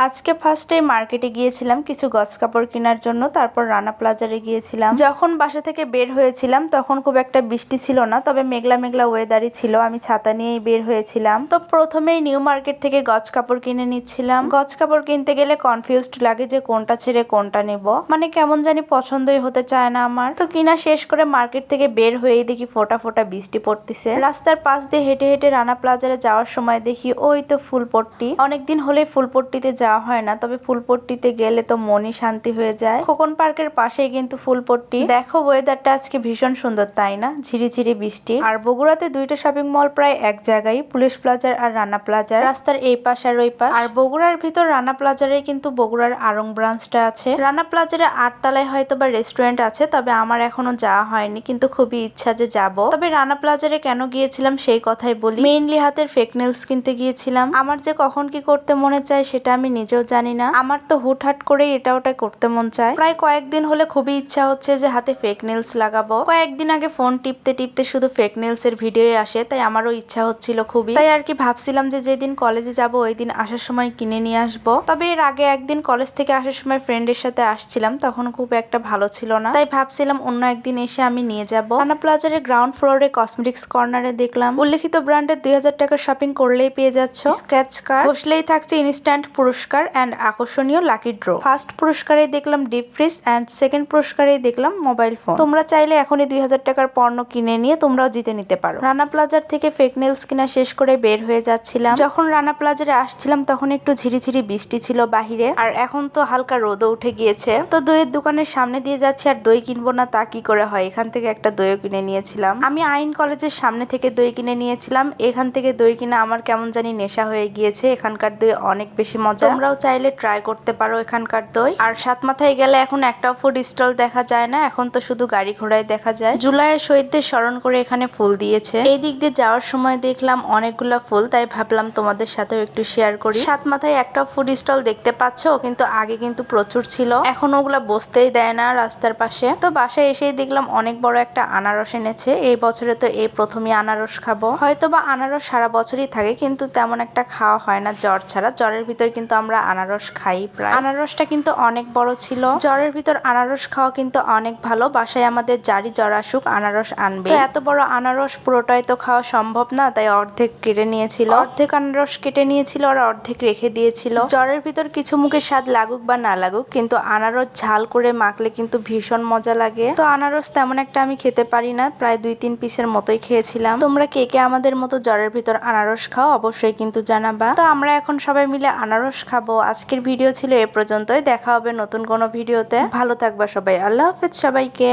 আজকে ফার্স্টে মার্কেটে গিয়েছিলাম কিছু গস কাপড় কেনার জন্য, তারপর রানা প্লাজারে গিয়েছিলাম। যখন বাসা থেকে বের হয়েছিলাম তখন খুব একটা বৃষ্টি ছিল না, তবে মেঘলা মেঘলা ওয়েদারই ছিল। আমি ছাতা নিয়েই বের হয়েছিলাম। তো প্রথমেই নিউ মার্কেট থেকে গজ কাপড় কিনে নিচ্ছিলাম। গজ কাপড় কিনতে গেলে কনফিউজড লাগে যে কোনটা ছেড়ে কোনটা নেব, মানে কেমন জানি পছন্দই হতে চায় না আমার। তো কিনা শেষ করে মার্কেট থেকে বের হয়েই দেখি ফোঁটা ফোঁটা বৃষ্টি পড়তেছে। রাস্তার পাশ দিয়ে হেঁটে হেঁটে রানা প্লাজারে যাওয়ার সময় দেখি ওই তো ফুলপট্টি। অনেকদিন হলে ফুলপট্টিতে যাওয়া হয় না, তবে ফুলপট্টিতে গেলে তো মনই শান্তি হয়ে যায়। খোকন পার্কের পাশেই কিন্তু ফুলপট্টি। দেখো ওয়েদারটা আজকে ভীষণ সুন্দর, তাই না? ঝিরিঝিরি বৃষ্টি। আর বগুড়াতে দুইটা শপিং মল প্রায় এক জায়গায়, পুলিশ প্লাজার আর রানা প্লাজার, রাস্তার এই পাশ আর ওই পাশ। আর বগুড়ার ভিতর রানা প্লাজারে কিন্তু বগুড়ার আড়ং ব্রাঞ্চটা আছে। রানা প্লাজারে 8 তলায় হয়তো বা রেস্টুরেন্ট আছে, তবে আমার এখনো যাওয়া হয়নি, কিন্তু খুবই ইচ্ছা যে যাব। তবে রানা প্লাজারে কেন গিয়েছিলাম সেই কথাই বলি। মেইনলি হাতের ফেক নেলস কিনতে গিয়েছিলাম। আমার যে কখন কি করতে মনে চায় সেটা আমি নিজেও জানি না। আমার তো হুটহাট করে এটা ওটা করতে মন চায়। প্রায় কয়েকদিন হলে খুবই ইচ্ছা হচ্ছে যে হাতে ফেক নেলস লাগাবো। কয়েকদিন আগে ফোন টিপতে টিপতে শুধু ফেক নেলস এর ভিডিও আসে, তাই আমারও ইচ্ছা হচ্ছিল খুবই। তাই আর কি ভাবছিলাম যে যেদিন কলেজে যাব ওই দিন আসার সময় কিনে নিয়ে আসবো। তবে এর আগে একদিন কলেজ থেকে আসার সময় ফ্রেন্ডের সাথে আসছিলাম, তখন খুব একটা ভালো ছিল না, তাই ভাবছিলাম অন্য একদিন এসে আমি নিয়ে যাব। রানা প্লাজারের গ্রাউন্ড ফ্লোরে কসমেটিক্স কর্নারে দেখলাম উল্লেখিত ব্র্যান্ডের 2000 টাকার শপিং করলেই পেয়ে যাচ্ছ স্কেচ কার্ড, বসলেই থাকছে ইনস্ট্যান্ট পুরস্কার এন্ড আকর্ষণীয় লাকি ড্র। ফার্স্ট পুরস্কারে দেখলাম ডিপ ফ্রিজ এন্ড সেকেন্ড পুরস্কারে দেখলাম মোবাইল ফোন। তোমরা চাইলে এখনই 2000 টাকার পণ্য কিনে নিয়ে তোমরাও জিতে নিতে পারো। রানা প্লাজার থেকে ফেক নেলস কিনা শেষ করে বের হয়ে যাচ্ছিলাম। যখন রানা প্লাজারে আসছিলাম তখন একটু ঝিরিঝিরি বৃষ্টি ছিল বাহিরে, আর এখন তো হালকা রোদও উঠে গিয়েছে। তো দইয়ের দোকানের সামনে দিয়ে যাচ্ছি, আর দই কিনবো না তা কি করে হয়, এখান থেকে একটা দইও কিনে নিয়েছিলাম। আমি আইন কলেজের সামনে থেকে দই কিনে নিয়েছিলাম। এখান থেকে দই কিনা আমার কেমন জানি নেশা হয়ে গিয়েছে। এখানকার দই অনেক বেশি মজা, তোমরাও চাইলে ট্রাই করতে পারো এখানকার দই। আর সাতমাথায় গেলে এখন একটাও ফুড স্টল দেখা যায় না, এখন তো শুধু গাড়ি ঘোড়ায় দেখা যায়। জুলাইয়ের শহীদদের স্মরণ করে এখানে ফুল দিয়েছে। এই দিক দিয়ে যাওয়ার সময় দেখলাম অনেকগুলা ফুল, তাই ভাবলাম তোমাদের সাথেও একটু শেয়ার করি। সাতমাথায় একটাও ফুড স্টল দেখতে পাচ্ছ, কিন্তু আগে কিন্তু প্রচুর ছিল, এখন ওগুলা বসতেই দেয় না রাস্তার পাশে। তো বাসায় এসেই দেখলাম অনেক বড় একটা আনারস এনেছে। এই বছরে তো এই প্রথমই আনারস খাবো। হয়তো বা আনারস সারা বছরই থাকে, কিন্তু তেমন একটা খাওয়া হয় না জ্বর ছাড়া। জ্বরের ভিতর কিন্তু আমরা আনারস খাই প্রায়। আনারসটা কিন্তু অনেক বড় ছিল। জ্বরের ভিতর আনারস খাওয়া কিন্তু অনেক ভালো। বাসায় আমাদের যারই জ্বর আসুক আনারস আনবে। তো এত বড় আনারস পুরোটাই তো খাওয়া সম্ভব না, তাই অর্ধেক কেটে নিয়েছিল। অর্ধেক আনারস কেটে নিয়েছিল আর অর্ধেক রেখে দিয়েছিল। জ্বরের ভিতর কিছু মুখে স্বাদ লাগুক বা না লাগুক, কিন্তু আনারস ঝাল করে মাখলে কিন্তু ভীষণ মজা লাগে। তো আনারস তেমন একটা আমি খেতে পারি না, প্রায় 2-3 পিসের মতোই খেয়েছিলাম। তোমরা কে কে আমাদের মতো জ্বরের ভিতর আনারস খাও অবশ্যই কিন্তু জানাবা। তো আমরা এখন সবাই মিলে আনারস খাবো। আজকের ভিডিও ছিল এ পর্যন্তই, দেখা হবে নতুন কোনো ভিডিওতে। ভালো থাকবা সবাই, আল্লাহ হাফেজ সবাইকে।